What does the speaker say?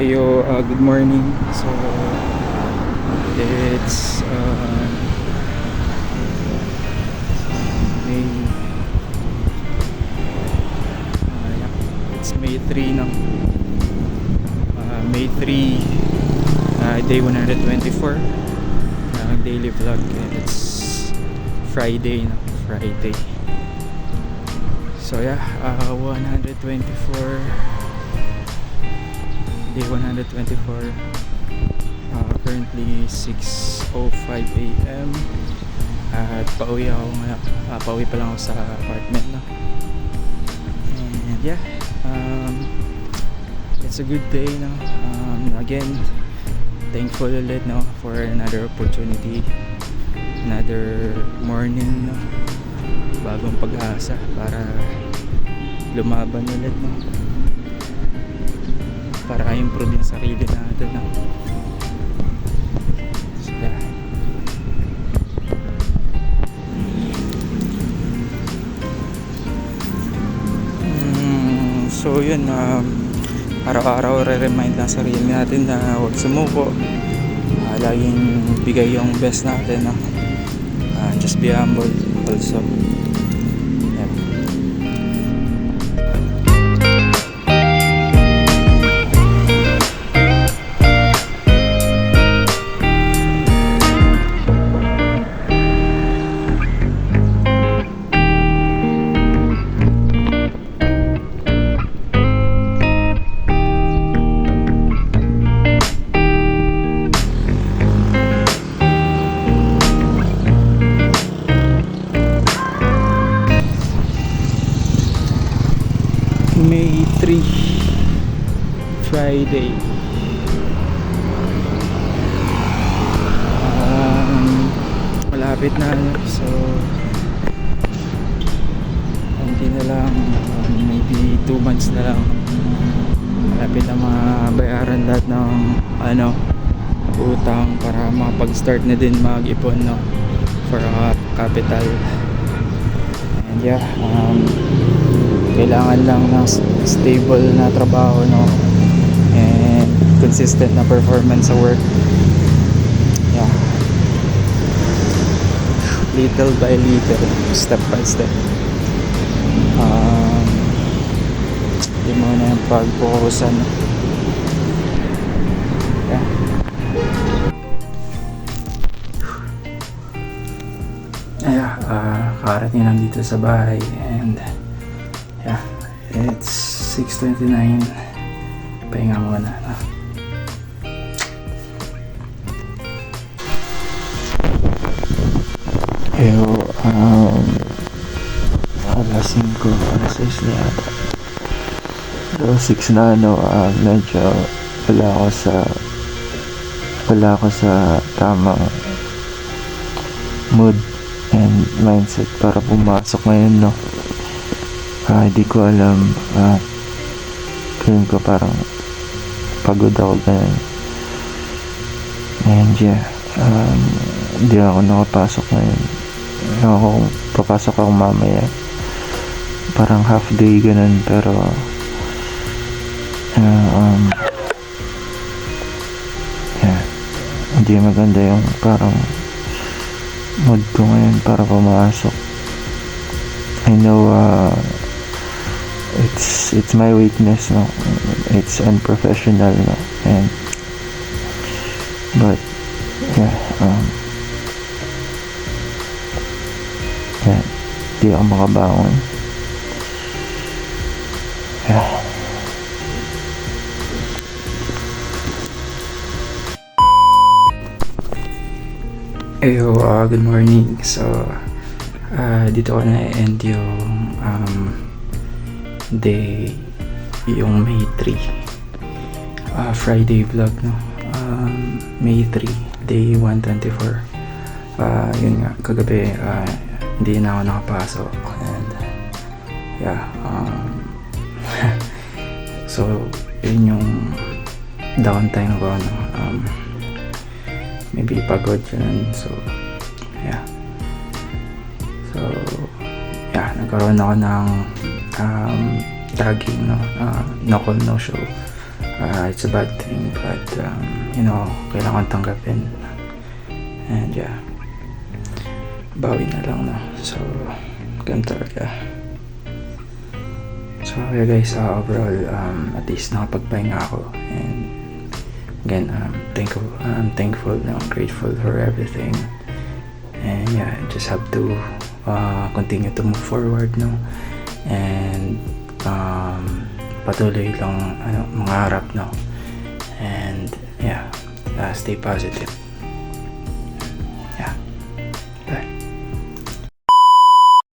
Ayo, good morning. So, it's May yeah, it's May 3 no. May 3 day 124 daily vlog. It's Friday no, Friday. So yeah, 124 day 124, currently 6:05 a.m. at pauwi ako ngayon. Pauwi pa lang ako sa apartment no? And yeah, it's a good day no? Again, thankful ulit no, for another opportunity, another morning no? Bagong pag-asa para lumaban ulit no? Para i-improve yung sarili natin no? So yeah. So yun, araw-araw re-remind ng sarili natin na huwag sumuko, laging bigay yung best natin no? Just be humble also. May 3 Friday. Malapit na so hindi na lang, maybe 2 months na lang, malapit na mabayaran lahat ng utang para makapag-start na din mag-ipon no, for capital. And yeah, kailangan lang ng stable na trabaho no, and consistent na performance sa work. Yeah, little by little, step by step. Hindi mo na yung pag-focusan. Yeah. Karating lang dito sa bahay and yeah, it's 6:29. Pahinga muna no? Alas 5, alas 6 na yata. Alas 6 na medyo wala ako sa tamang mood and mindset para pumasok ngayon no. Hindi ko alam, feeling ko parang pagod ako ganun. And yeah, hindi ako nakapasok ngayon. Kung papasok ako mamaya, parang half day ganun, pero yeah, hindi maganda yung parang mood ko ngayon para pumasok. I know it's my weakness no, it's unprofessional no, and but yeah, yeah, di ako makabangon. Yeah. Ayo, good morning. So dito ko na-end yung day, yung May 3 Friday vlog no. May 3 day 124. Yun nga, kagabi hindi na ako nakapasok and yeah, so yun yung downtime ko no. Maybe pagod yun, so yeah. So yeah, nagkaroon ako ng tagging no, no call no show It's a bad thing, but kailangan tanggapin. And yeah, bawi na lang, no? So, ganun talaga. So yeah guys, overall, at least nakapagpahinga ako. And again, I'm thankful, no? Grateful for everything. And yeah, just have to continue to move forward, no? And patuloy lang mangarap, no? And yeah, stay positive.